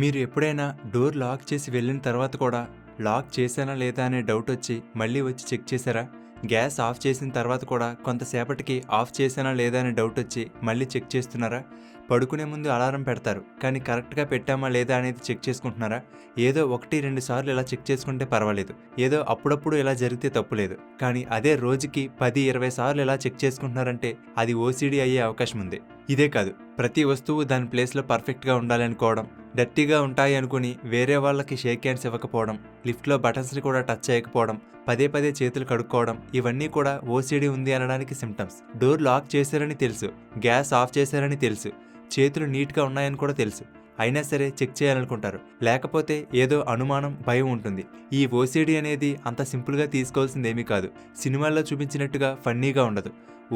మీరు ఎప్పుడైనా door lock చేసి వెళ్ళిన తర్వాత కూడా లాక్ చేశానా లేదా అనే డౌట్ వచ్చి మళ్ళీ వచ్చి చెక్ చేశారా? గ్యాస్ ఆఫ్ చేసిన తర్వాత కూడా కొంతసేపటికి ఆఫ్ చేశానా లేదా అనే డౌట్ వచ్చి మళ్ళీ చెక్ చేస్తున్నారా? పడుకునే ముందు అలారం పెడతారు, కానీ కరెక్ట్గా పెట్టామా లేదా అనేది చెక్ చేసుకుంటున్నారా? ఏదో 1-2 సార్లు ఇలా చెక్ చేసుకుంటే పర్వాలేదు, ఏదో అప్పుడప్పుడు ఇలా జరిగితే తప్పులేదు. కానీ అదే రోజుకి 10-20 సార్లు ఇలా చెక్ చేసుకుంటున్నారంటే అది ఓసీడీ అయ్యే అవకాశం ఉంది. ఇదే కాదు, ప్రతి వస్తువు దాని ప్లేస్లో పర్ఫెక్ట్గా ఉండాలి అనుకోవడం, డర్టీగా ఉంటాయి అనుకుని వేరే వాళ్ళకి షేక్ హ్యాండ్స్ ఇవ్వకపోవడం, లిఫ్ట్లో బటన్స్ని కూడా టచ్ చేయకపోవడం, పదే పదే చేతులు కడుక్కోవడం, ఇవన్నీ కూడా ఓసీడీ ఉంది అనడానికి సిమ్టమ్స్. డోర్ లాక్ చేశారని తెలుసు, గ్యాస్ ఆఫ్ చేశారని తెలుసు, చేతులు నీట్గా ఉన్నాయని కూడా తెలుసు, అయినా సరే చెక్ చేయాలనుకుంటారు. లేకపోతే ఏదో అనుమానం, భయం ఉంటుంది. ఈ ఓసీడీ అనేది అంత సింపుల్గా తీసుకోవాల్సిందేమీ కాదు. సినిమాల్లో చూపించినట్టుగా ఫన్నీగా ఉండదు.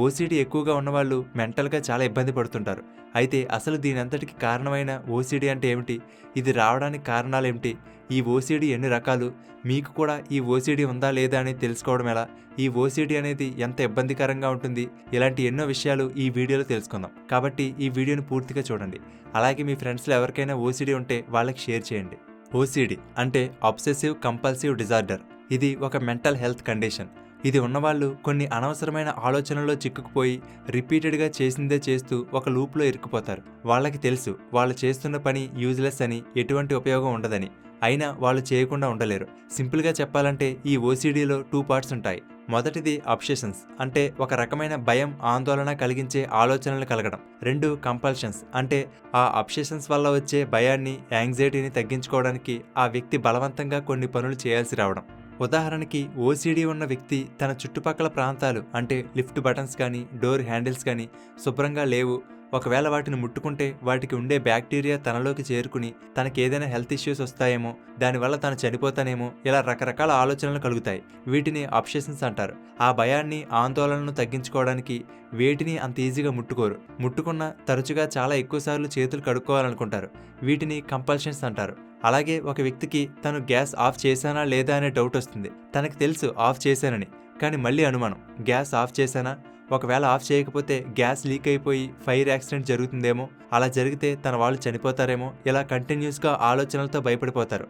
ఓసీడీ ఎక్కువగా ఉన్నవాళ్ళు మెంటల్గా చాలా ఇబ్బంది పడుతుంటారు. అయితే అసలు దీనంతటికి కారణమైన ఓసీడీ అంటే ఏమిటి? ఇది రావడానికి కారణాలేమిటి? ఈ ఓసీడీ ఎన్ని రకాలు? మీకు కూడా ఈ ఓసీడీ ఉందా లేదా అని తెలుసుకోవడం ఎలా? ఈ ఓసీడీ అనేది ఎంత ఇబ్బందికరంగా ఉంటుంది? ఇలాంటి ఎన్నో విషయాలు ఈ వీడియోలో తెలుసుకుందాం. కాబట్టి ఈ వీడియోని పూర్తిగా చూడండి. అలాగే మీ ఫ్రెండ్స్లో ఎవరికైనా ఓసీడీ ఉంటే వాళ్ళకి షేర్ చేయండి. ఓసీడీ అంటే అబ్సెసివ్ కంపల్సివ్ డిజార్డర్. ఇది ఒక మెంటల్ హెల్త్ కండిషన్. ఇది ఉన్నవాళ్ళు కొన్ని అనవసరమైన ఆలోచనల్లో చిక్కుకుపోయి రిపీటెడ్గా చేసిందే చేస్తూ ఒక లూప్లో ఇరుక్కుపోతారు. వాళ్ళకి తెలుసు వాళ్ళు చేస్తున్న పని యూజ్లెస్ అని, ఎటువంటి ఉపయోగం ఉండదని. అయినా వాళ్ళు చేయకుండా ఉండలేరు. సింపుల్గా చెప్పాలంటే ఈ ఓసీడీలో 2 పార్ట్స్ ఉంటాయి. మొదటిది అబ్సెషన్స్, అంటే ఒక రకమైన భయం, ఆందోళన కలిగించే ఆలోచనలు కలగడం. 2 కంపల్షన్స్, అంటే ఆ అబ్సెషన్స్ వల్ల వచ్చే భయాన్ని, యాంగ్జైటీని తగ్గించుకోవడానికి ఆ వ్యక్తి బలవంతంగా కొన్ని పనులు చేయాల్సి రావడం. ఉదాహరణకి ఓసీడీ ఉన్న వ్యక్తి తన చుట్టుపక్కల ప్రాంతాలు, అంటే లిఫ్ట్ బటన్స్ కానీ డోర్ హ్యాండిల్స్ కానీ శుభ్రంగా లేవు, ఒకవేళ వాటిని ముట్టుకుంటే వాటికి ఉండే బ్యాక్టీరియా తనలోకి చేరుకుని తనకి ఏదైనా హెల్త్ ఇష్యూస్ వస్తాయేమో, దానివల్ల తను చనిపోతానేమో, ఇలా రకరకాల ఆలోచనలు కలుగుతాయి. వీటిని అబ్సెషన్స్ అంటారు. ఆ భయాన్ని, ఆందోళనను తగ్గించుకోవడానికి వేటిని అంత ఈజీగా ముట్టుకోరు. ముట్టుకున్న తరచుగా చాలా ఎక్కువసార్లు చేతులు కడుక్కోవాలనుకుంటారు. వీటిని కంపల్షన్స్ అంటారు. అలాగే ఒక వ్యక్తికి తను గ్యాస్ ఆఫ్ చేశానా లేదా అనే డౌట్ వస్తుంది. తనకు తెలుసు ఆఫ్ చేశానని, కానీ మళ్ళీ అనుమానం, గ్యాస్ ఆఫ్ చేశానా? ఒకవేళ ఆఫ్ చేయకపోతే గ్యాస్ లీక్ అయిపోయి ఫైర్ యాక్సిడెంట్ జరుగుతుందేమో, అలా జరిగితే తన వాళ్ళు చనిపోతారేమో, ఇలా కంటిన్యూస్గా ఆలోచనలతో భయపడిపోతారు.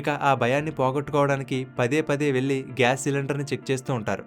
ఇక ఆ భయాన్ని పోగొట్టుకోవడానికి పదే పదే వెళ్ళి గ్యాస్ సిలిండర్ని చెక్ చేస్తూ ఉంటారు.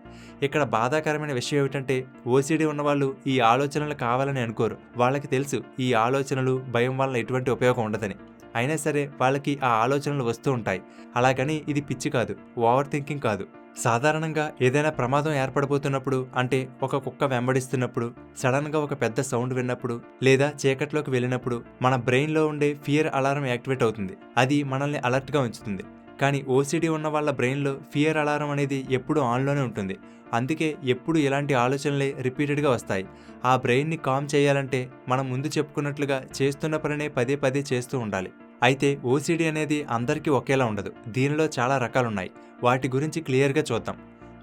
ఇక్కడ బాధాకరమైన విషయం ఏమిటంటే ఓసీడీ ఉన్నవాళ్ళు ఈ ఆలోచనలు కావాలని అనుకోరు. వాళ్ళకి తెలుసు ఈ ఆలోచనలు, భయం వల్ల ఎటువంటి ఉపయోగం ఉండదని. అయినా సరే వాళ్ళకి ఆ ఆలోచనలు వస్తూ ఉంటాయి. అలాగని ఇది పిచ్చి కాదు, ఓవర్ థింకింగ్ కాదు. సాధారణంగా ఏదైనా ప్రమాదం ఏర్పడబోతున్నప్పుడు, అంటే ఒక కుక్క వెంబడిస్తున్నప్పుడు, సడన్గా ఒక పెద్ద సౌండ్ విన్నప్పుడు, లేదా చీకట్లోకి వెళ్ళినప్పుడు మన బ్రెయిన్లో ఉండే ఫియర్ అలారం యాక్టివేట్ అవుతుంది. అది మనల్ని అలర్ట్గా ఉంచుతుంది. కానీ ఓసీడీ ఉన్న వాళ్ళ బ్రెయిన్లో ఫియర్ అలారం అనేది ఎప్పుడూ ఆన్లోనే ఉంటుంది. అందుకే ఎప్పుడు ఇలాంటి ఆలోచనలే రిపీటెడ్గా వస్తాయి. ఆ బ్రెయిన్ని కామ్ చేయాలంటే మనం ముందు చెప్పుకున్నట్లుగా చేస్తున్న పనినే పదే పదే చేస్తూ ఉండాలి. అయితే ఓసీడీ అనేది అందరికీ ఒకేలా ఉండదు. దీనిలో చాలా రకాలున్నాయి. వాటి గురించి క్లియర్గా చూద్దాం.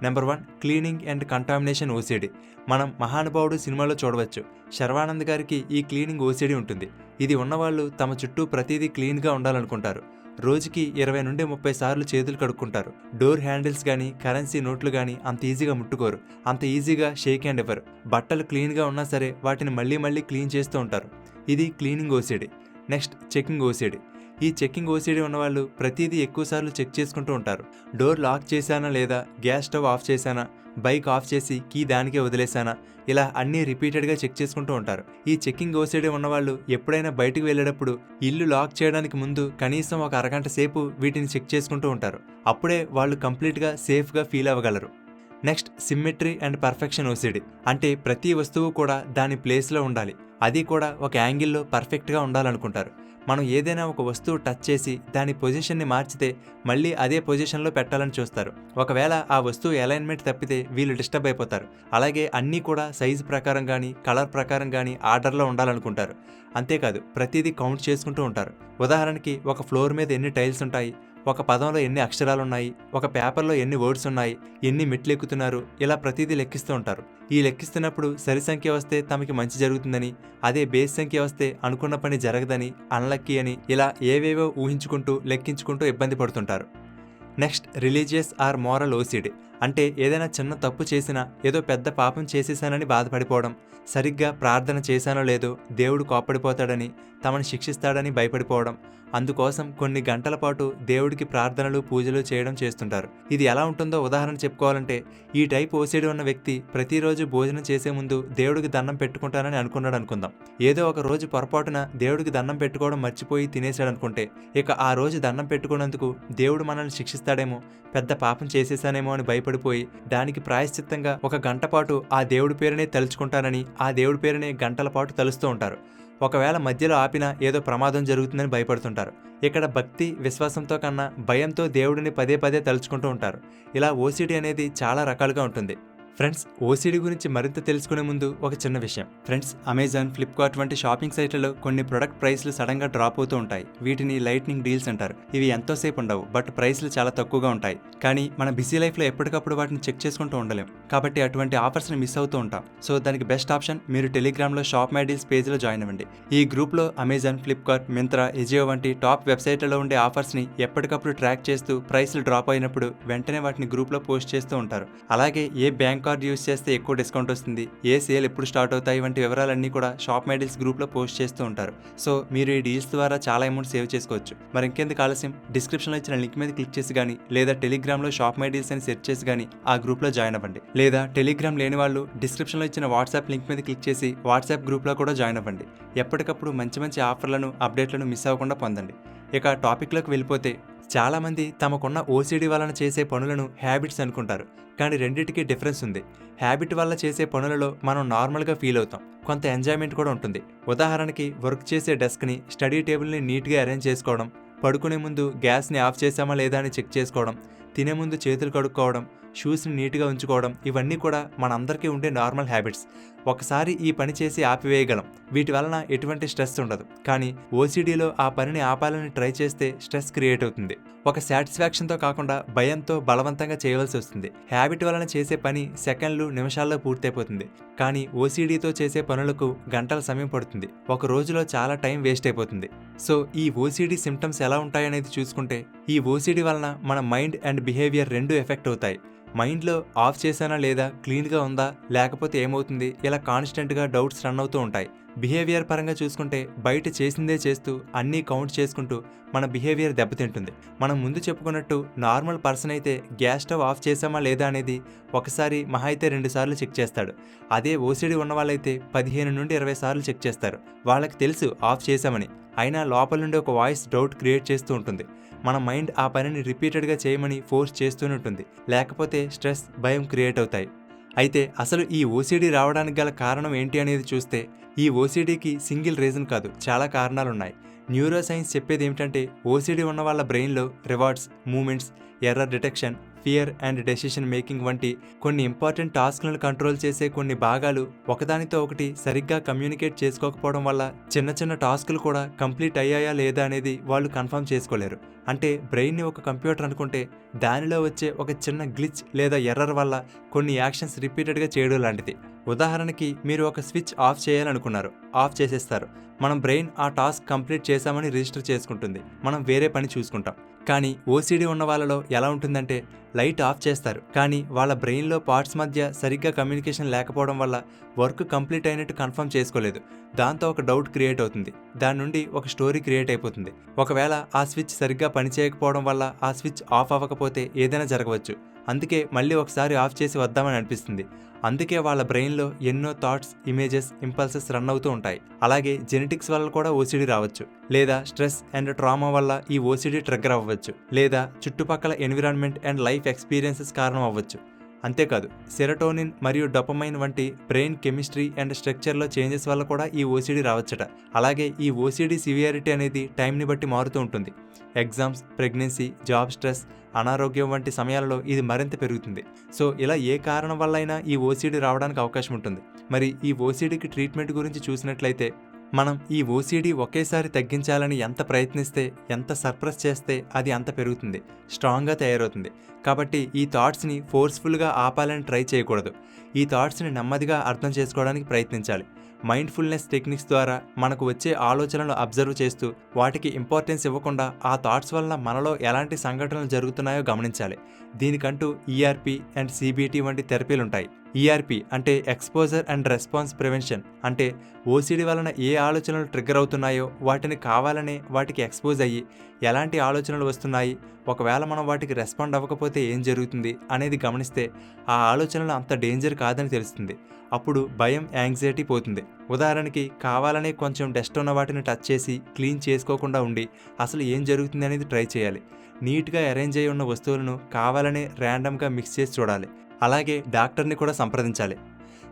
Number 1, cleaning and contamination OCD. మనం మహానుభావుడు సినిమాలో చూడవచ్చు. శర్వానంద్ గారికి ఈ క్లీనింగ్ ఓసీడీ ఉంటుంది. ఇది ఉన్నవాళ్ళు తమ చుట్టూ ప్రతిదీ క్లీన్గా ఉండాలనుకుంటారు. రోజుకి 20-30 సార్లు చేతులు కడుక్కుంటారు. డోర్ హ్యాండిల్స్ కానీ, కరెన్సీ నోట్లు కానీ అంత ఈజీగా ముట్టుకోరు. అంత ఈజీగా షేక్ హ్యాండ్ ఇవ్వరు. బట్టలు క్లీన్గా ఉన్నా సరే వాటిని మళ్ళీ మళ్ళీ క్లీన్ చేస్తూ ఉంటారు. ఇది cleaning OCD. Next, checking OCD. ఈ చెకింగ్ ఓసీడీ ఉన్నవాళ్ళు ప్రతిదీ ఎక్కువసార్లు చెక్ చేసుకుంటూ ఉంటారు. డోర్ లాక్ చేశానా లేదా, గ్యాస్ స్టవ్ ఆఫ్ చేశానా, బైక్ ఆఫ్ చేసి కీ దానికే వదిలేశానా, ఇలా అన్నీ రిపీటెడ్గా చెక్ చేసుకుంటూ ఉంటారు. ఈ చెకింగ్ ఓసీడీ ఉన్నవాళ్ళు ఎప్పుడైనా బయటకు వెళ్ళేటప్పుడు ఇల్లు లాక్ చేయడానికి ముందు కనీసం ఒక అరగంట సేపు వీటిని చెక్ చేసుకుంటూ ఉంటారు. అప్పుడే వాళ్ళు కంప్లీట్గా సేఫ్గా ఫీల్ అవ్వగలరు. Next, symmetry and perfection OCD. అంటే ప్రతి వస్తువు కూడా దాని ప్లేస్లో ఉండాలి, అది కూడా ఒక యాంగిల్లో పర్ఫెక్ట్గా ఉండాలనుకుంటారు. మనం ఏదైనా ఒక వస్తువు టచ్ చేసి దాని పొజిషన్ని మార్చితే మళ్ళీ అదే పొజిషన్లో పెట్టాలని చూస్తారు. ఒకవేళ ఆ వస్తువు అలైన్మెంట్ తప్పితే వీళ్ళు డిస్టర్బ్ అయిపోతారు. అలాగే అన్నీ కూడా సైజు ప్రకారం కానీ, కలర్ ప్రకారం కానీ ఆర్డర్లో ఉండాలనుకుంటారు. అంతేకాదు ప్రతిదీ కౌంట్ చేసుకుంటూ ఉంటారు. ఉదాహరణకి ఒక ఫ్లోర్ మీద ఎన్ని టైల్స్ ఉంటాయి, ఒక పదంలో ఎన్ని అక్షరాలున్నాయి, ఒక పేపర్లో ఎన్ని వర్డ్స్ ఉన్నాయి, ఎన్ని మెట్లు ఎక్కుతున్నారు, ఇలా ప్రతిదీ లెక్కిస్తూ ఉంటారు. ఈ లెక్కిస్తున్నప్పుడు సరి సంఖ్య వస్తే తమకి మంచి జరుగుతుందని, అదే బేస్ సంఖ్య వస్తే అనుకున్న పని జరగదని, అన్లక్కీ అని, ఇలా ఏవేవో ఊహించుకుంటూ లెక్కించుకుంటూ ఇబ్బంది పడుతుంటారు. Next, religious or moral OCD. అంటే ఏదైనా చిన్న తప్పు చేసినా ఏదో పెద్ద పాపం చేసేసానని బాధపడిపోవడం, సరిగ్గా ప్రార్థన చేశానో లేదో దేవుడు కోప్పడిపోతాడని, తమను శిక్షిస్తాడని భయపడిపోవడం, అందుకోసం కొన్ని గంటల పాటు దేవుడికి ప్రార్థనలు పూజలు చేయడం చేస్తుంటారు. ఇది ఎలా ఉంటుందో ఉదాహరణ చెప్పుకోవాలంటే, ఈ టైప్ ఓసిడి ఉన్న వ్యక్తి ప్రతిరోజు భోజనం చేసే ముందు దేవుడికి దండం పెట్టుకుంటానని అనుకున్నాడు అనుకుందాం. ఏదో ఒక రోజు పొరపాటున దేవుడికి దండం పెట్టుకోవడం మర్చిపోయి తినేశాడు అనుకుంటే, ఇక ఆ రోజు దండం పెట్టుకున్నందుకు దేవుడు మనల్ని శిక్షిస్తాడేమో, పెద్ద పాపం చేసేసానేమో అని భయపడిపోయి దానికి ప్రాయశ్చిత్తంగా ఒక గంట పాటు ఆ దేవుడి పేరునే తలుచుకుంటానని ఆ దేవుడి పేరునే గంటల పాటు తలుస్తూ ఉంటారు. ఒకవేళ మధ్యలో ఆపినా ఏదో ప్రమాదం జరుగుతుందని భయపడుతుంటారు. ఇక్కడ భక్తి విశ్వాసంతో కన్నా భయంతో దేవుడిని పదే పదే తలుచుకుంటూ ఉంటారు. ఇలా ఓసిడి అనేది చాలా రకాలుగా ఉంటుంది. ఫ్రెండ్స్, ఓసిడి గురించి మరింత తెలుసుకునే ముందు ఒక చిన్న విషయం. ఫ్రెండ్స్, అమెజాన్, ఫ్లిప్కార్ట్ వంటి షాపింగ్ సైట్లలో కొన్ని ప్రొడక్ట్ ప్రైస్లు సడన్గా డ్రాప్ అవుతూ ఉంటాయి. వీటిని లైట్నింగ్ డీల్స్ అంటారు. ఇవి ఎంతోసేపు ఉండవు, బట్ ప్రైస్లు చాలా తక్కువగా ఉంటాయి. కానీ మన బిజీ లైఫ్లో ఎప్పటికప్పుడు వాటిని చెక్ చేసుకుంటూ ఉండలేం. కాబట్టి అటువంటి ఆఫర్స్ని మిస్ అవుతూ ఉంటాం. సో దానికి బెస్ట్ ఆప్షన్ మీరు టెలిగ్రామ్లో షాప్ మై డీల్స్ పేజ్లో జాయిన్ అవ్వండి. ఈ గ్రూప్లో అమెజాన్, ఫ్లిప్కార్ట్, మింత్రా, ఎజియో వంటి టాప్ వెబ్సైట్లలో ఉండే ఆఫర్స్ని ఎప్పటికప్పుడు ట్రాక్ చేస్తూ ప్రైస్లు డ్రాప్ అయినప్పుడు వెంటనే వాటిని గ్రూప్లో పోస్ట్ చేస్తూ ఉంటారు. అలాగే ఏ బ్యాంక్ కార్డ్ యూస్ చేస్తే ఎక్కువ డిస్కౌంట్ వస్తుంది, ఏ సేల్ ఎప్పుడు స్టార్ట్ అవుతాయి వంటి వివరాలన్నీ కూడా షాప్ మై డీల్స్ గ్రూప్లో పోస్ట్ చేస్తూ ఉంటారు. సో మీరు ఈ డీల్స్ ద్వారా చాలా అమౌంట్ సేవ్ చేసుకోవచ్చు. మరి ఇంకెందుకు ఆలస్యం, డిస్క్రిప్షన్లో ఇచ్చిన లింక్ మీద క్లిక్ చేసి కానీ లేదా టెలిగ్రామ్లో షాప్ మై డీల్స్ అని సెర్చ్ చేసి కానీ ఆ గ్రూప్లో జాయిన్ అవ్వండి. లేదా టెలిగ్రామ్ లేని వాళ్ళు డిస్క్రిప్షన్లో ఇచ్చిన వాట్సాప్ లింక్ మీద క్లిక్ చేసి వాట్సాప్ గ్రూప్లో కూడా జాయిన్ అవ్వండి. ఎప్పటికప్పుడు మంచి మంచి ఆఫర్లను, అప్డేట్లను మిస్ అవ్వకుండా పొందండి. ఇక టాపిక్లోకి వెళ్ళిపోతే, చాలామంది తమకున్న ఓసిడి వలన చేసే పనులను హ్యాబిట్స్ అనుకుంటారు. కానీ రెండింటికి డిఫరెన్స్ ఉంది. హ్యాబిట్ వల్ల చేసే పనులలో మనం నార్మల్గా ఫీల్ అవుతాం, కొంత ఎంజాయ్మెంట్ కూడా ఉంటుంది. ఉదాహరణకి వర్క్ చేసే డెస్క్ని, స్టడీ టేబుల్ని నీట్గా అరేంజ్ చేసుకోవడం, పడుకునే ముందు గ్యాస్ని ఆఫ్ చేసామా లేదా అని చెక్ చేసుకోవడం, తినే ముందు చేతులు కడుక్కోవడం, షూస్ని నీట్గా ఉంచుకోవడం, ఇవన్నీ కూడా మనందరికీ ఉండే నార్మల్ హ్యాబిట్స్. ఒకసారి ఈ పని చేసి ఆపివేయగలం, వీటి వలన ఎటువంటి స్ట్రెస్ ఉండదు. కానీ ఓసిడిలో ఆ పనిని ఆపాలని ట్రై చేస్తే స్ట్రెస్ క్రియేట్ అవుతుంది. ఒక సాటిస్ఫాక్షన్తో కాకుండా భయంతో బలవంతంగా చేయవలసి వస్తుంది. హ్యాబిట్ వలన చేసే పని సెకండ్లు, నిమిషాల్లో పూర్తయిపోతుంది. కానీ ఓసిడితో చేసే పనులకు గంటల సమయం పడుతుంది. ఒక రోజులో చాలా టైం వేస్ట్ అయిపోతుంది. సో ఈ ఓసిడి సిమ్టమ్స్ ఎలా ఉంటాయనేది చూసుకుంటే, ఈ ఓసిడి వలన మన మైండ్ అండ్ బిహేవియర్ రెండూ ఎఫెక్ట్ అవుతాయి. మైండ్లో ఆఫ్ చేశానా లేదా, క్లీన్గా ఉందా, లేకపోతే ఏమవుతుంది, ఇలా కాన్స్టెంట్గా డౌట్స్ రన్ అవుతూ ఉంటాయి. బిహేవియర్ పరంగా చూసుకుంటే బయట చేసిందే చేస్తూ అన్నీ కౌంట్ చేసుకుంటూ మన బిహేవియర్ దెబ్బతింటుంది. మనం ముందు చెప్పుకున్నట్టు నార్మల్ పర్సన్ అయితే గ్యాస్ స్టవ్ ఆఫ్ చేసామా లేదా అనేది ఒకసారి, మహా అయితే 2 సార్లు చెక్ చేస్తాడు. అదే ఓసిడి ఉన్న వాళ్ళైతే 15 నుండి 20 సార్లు చెక్ చేస్తారు. వాళ్ళకి తెలుసు ఆఫ్ చేశామని, అయినా లోపల నుండి ఒక వాయిస్ డౌట్ క్రియేట్ చేస్తూ ఉంటుంది. మన మైండ్ ఆ పనిని రిపీటెడ్గా చేయమని ఫోర్స్ చేస్తూనే ఉంటుంది. లేకపోతే స్ట్రెస్, భయం క్రియేట్ అవుతాయి. అయితే అసలు ఈ ఓసిడి రావడానికి గల కారణం ఏంటి అనేది చూస్తే, ఈ ఓసిడికి సింగిల్ రీజన్ కాదు, చాలా కారణాలున్నాయి. న్యూరో సైన్స్ చెప్పేది ఏమిటంటే, ఓసిడి ఉన్న వాళ్ళ బ్రెయిన్లో rewards, moments, error detection, fear and decision making వంటి కొన్ని ఇంపార్టెంట్ టాస్క్లను కంట్రోల్ చేసే కొన్ని భాగాలు ఒకదానితో ఒకటి సరిగ్గా కమ్యూనికేట్ చేసుకోకపోవడం వల్ల చిన్న చిన్న టాస్కులు కూడా కంప్లీట్ అయ్యాయా లేదా అనేది వాళ్ళు కన్ఫర్మ్ చేసుకోలేరు. అంటే బ్రెయిన్ని ఒక కంప్యూటర్ అనుకుంటే దానిలో వచ్చే ఒక చిన్న గ్లిచ్ లేదా ఎర్రర్ వల్ల కొన్ని యాక్షన్స్ రిపీటెడ్గా చేయడం లాంటిది. ఉదాహరణకి మీరు ఒక స్విచ్ ఆఫ్ చేయాలనుకున్నారు, ఆఫ్ చేసేస్తారు. మనం బ్రెయిన్ ఆ టాస్క్ కంప్లీట్ చేశామని రిజిస్టర్ చేసుకుంటుంది, మనం వేరే పని చూసుకుంటాం. కానీ ఓసిడి ఉన్న వాళ్ళలో ఎలా ఉంటుందంటే, లైట్ ఆఫ్ చేస్తారు కానీ వాళ్ళ బ్రెయిన్లో పార్ట్స్ మధ్య సరిగ్గా కమ్యూనికేషన్ లేకపోవడం వల్ల వర్క్ కంప్లీట్ అయినట్టు కన్ఫర్మ్ చేసుకోలేదు. దాంతో ఒక డౌట్ క్రియేట్ అవుతుంది, దాని నుండి ఒక స్టోరీ క్రియేట్ అయిపోతుంది. ఒకవేళ ఆ స్విచ్ సరిగ్గా పనిచేయకపోవడం వల్ల ఆ స్విచ్ ఆఫ్ అవ్వకపోతే ఏదైనా జరగవచ్చు. అందుకే మళ్ళీ ఒకసారి ఆఫ్ చేసి వద్దామని అనిపిస్తుంది. అందుకే వాళ్ళ బ్రెయిన్లో ఎన్నో థాట్స్, ఇమేజెస్, ఇంపల్సెస్ రన్ అవుతూ ఉంటాయి. అలాగే జెనెటిక్స్ వల్ల కూడా ఓసిడి రావచ్చు, లేదా స్ట్రెస్ అండ్ ట్రామా వల్ల ఈ ఓసిడి ట్రిగ్గర్ అవ్వచ్చు, లేదా చుట్టుపక్కల ఎన్విరాన్మెంట్ అండ్ లైఫ్ ఎక్స్పీరియన్సెస్ కారణం అవ్వచ్చు. అంతేకాదు సెరోటోనిన్ మరియు డోపమైన్ వంటి బ్రెయిన్ కెమిస్ట్రీ అండ్ స్ట్రక్చర్లో చేంజెస్ వల్ల కూడా ఈ ఓసిడి రావచ్చట. అలాగే ఈ ఓసిడి సివియారిటీ అనేది టైంని బట్టి మారుతూ ఉంటుంది. ఎగ్జామ్స్, ప్రెగ్నెన్సీ, జాబ్ స్ట్రెస్, అనారోగ్యం వంటి సమయాలలో ఇది మరింత పెరుగుతుంది. సో ఇలా ఏ కారణం వల్ల అయినా ఈ ఓసిడి రావడానికి అవకాశం ఉంటుంది. మరి ఈ ఓసిడికి ట్రీట్మెంట్ గురించి చూసినట్లయితే, మనం ఈ ఓసిడి ఒకేసారి తగ్గించాలని ఎంత ప్రయత్నిస్తే, ఎంత సర్ప్రెస్ చేస్తే అది అంత పెరుగుతుంది, స్ట్రాంగ్గా తయారవుతుంది. కాబట్టి ఈ థాట్స్ని ఫోర్స్ఫుల్గా ఆపాలని ట్రై చేయకూడదు. ఈ థాట్స్ని నెమ్మదిగా అర్థం చేసుకోవడానికి ప్రయత్నించాలి. మైండ్ఫుల్నెస్ టెక్నిక్స్ ద్వారా మనకు వచ్చే ఆలోచనలు అబ్జర్వ్ చేస్తూ వాటికి ఇంపార్టెన్స్ ఇవ్వకుండా ఆ థాట్స్ వలన మనలో ఎలాంటి సంఘటనలు జరుగుతున్నాయో గమనించాలి. దీనికంటూ ఈఆర్పి అండ్ సిబిటి వంటి థెరపీలు ఉంటాయి. ఈఆర్పి అంటే ఎక్స్పోజర్ అండ్ రెస్పాన్స్ ప్రివెన్షన్. అంటే ఓసిడి వలన ఏ ఆలోచనలు ట్రిగ్గర్ అవుతున్నాయో వాటిని కావాలనే వాటికి ఎక్స్పోజ్ అయ్యి ఎలాంటి ఆలోచనలు వస్తున్నాయి, ఒకవేళ మనం వాటికి రెస్పాండ్ అవ్వకపోతే ఏం జరుగుతుంది అనేది గమనిస్తే ఆ ఆలోచనలు అంత డేంజర్ కాదని తెలుస్తుంది. అప్పుడు భయం, యాంగ్జైటీ పోతుంది. ఉదాహరణకి కావాలనే కొంచెం డస్ట్ ఉన్న వాటిని టచ్ చేసి క్లీన్ చేసుకోకుండా ఉండి అసలు ఏం జరుగుతుంది అనేది ట్రై చేయాలి. నీట్గా అరేంజ్ అయి ఉన్న వస్తువులను కావాలనే ర్యాండమ్గా మిక్స్ చేసి చూడాలి. అలాగే డాక్టర్ని కూడా సంప్రదించాలి.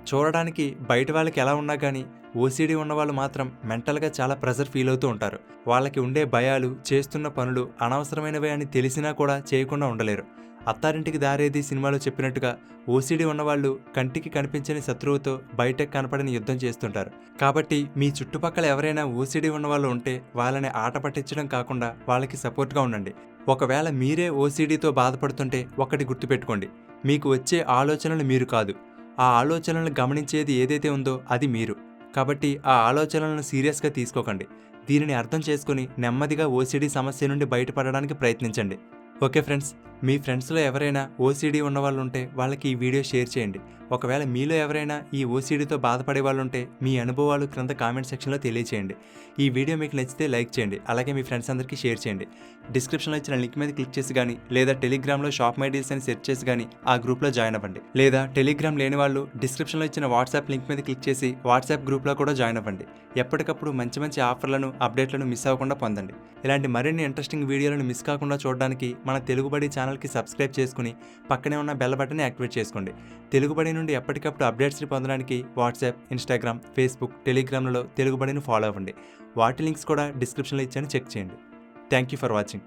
చూడడానికి బయట వాళ్ళకి ఎలా ఉన్నా కానీ ఓసిడి ఉన్నవాళ్ళు మాత్రం మెంటల్గా చాలా ప్రెజర్ ఫీల్ అవుతూ ఉంటారు. వాళ్ళకి ఉండే భయాలు, చేస్తున్న పనులు అనవసరమైనవే అని తెలిసినా కూడా చేయకుండా ఉండలేరు. అత్తారింటికి దారేది సినిమాలో చెప్పినట్టుగా ఓసిడి ఉన్నవాళ్ళు కంటికి కనిపించని శత్రువుతో బయటకు కనపడని యుద్ధం చేస్తుంటారు. కాబట్టి మీ చుట్టుపక్కల ఎవరైనా ఓసిడి ఉన్నవాళ్ళు ఉంటే వాళ్ళని ఆట పట్టించడం కాకుండా వాళ్ళకి సపోర్ట్గా ఉండండి. ఒకవేళ మీరే ఓసిడితో బాధపడుతుంటే ఒకటి గుర్తుపెట్టుకోండి, మీకు వచ్చే ఆలోచనలు మీరు కాదు, ఆ ఆలోచనలను గమనించేది ఏదైతే ఉందో అది మీరు. కాబట్టి ఆ ఆలోచనలను సీరియస్గా తీసుకోకండి. దీనిని అర్థం చేసుకుని నెమ్మదిగా ఓసిడి సమస్య నుండి బయటపడడానికి ప్రయత్నించండి. ఓకే ఫ్రెండ్స్, మీ ఫ్రెండ్స్లో ఎవరైనా ఓసిడి ఉన్నవాళ్ళు ఉంటే వాళ్ళకి ఈ వీడియో షేర్ చేయండి. ఒకవేళ మీలో ఎవరైనా ఈ ఓసిడితో బాధపడే వాళ్ళు ఉంటే మీ అనుభవాలు క్రింద కామెంట్ సెక్షన్లో తెలియచేయండి. ఈ వీడియో మీకు నచ్చితే లైక్ చేయండి, అలాగే మీ ఫ్రెండ్స్ అందరికీ షేర్ చేయండి. డిస్క్రిప్షన్లో ఇచ్చిన లింక్ మీద క్లిక్ చేసి కానీ లేదా టెలిగ్రామ్లో షాప్ మై డీల్స్ అని సెర్చ్ చేసి కానీ ఆ గ్రూప్లో జాయిన్ అవ్వండి. లేదా టెలిగ్రామ్ లేని వాళ్ళు డిస్క్రిప్షన్లో ఇచ్చిన వాట్సాప్ లింక్ మీద క్లిక్ చేసి వాట్సాప్ గ్రూప్లో కూడా జాయిన్ అవ్వండి. ఎప్పటికప్పుడు మంచి మంచి ఆఫర్లను, అప్డేట్లను మిస్ అవ్వకుండా పొందండి. ఇలాంటి మరిన్ని ఇంట్రెస్టింగ్ వీడియోలను మిస్ కాకుండా చూడడానికి మన తెలుగుబడి ఛానల్కి సబ్స్క్రైబ్ చేసుకుని పక్కనే ఉన్న బెల్ బటన్ని యాక్టివేట్ చేసుకోండి. తెలుగుబడి నుండి ఎప్పటికప్పుడు అప్డేట్స్ని పొందడానికి వాట్సాప్, ఇన్స్టాగ్రామ్, ఫేస్బుక్, టెలిగ్రామ్లలో తెలుగుబడిని ఫాలో అవ్వండి. వాటి లింక్స్ కూడా డిస్క్రిప్షన్లో ఇచ్చాను, చెక్ చేయండి. Thank you for watching.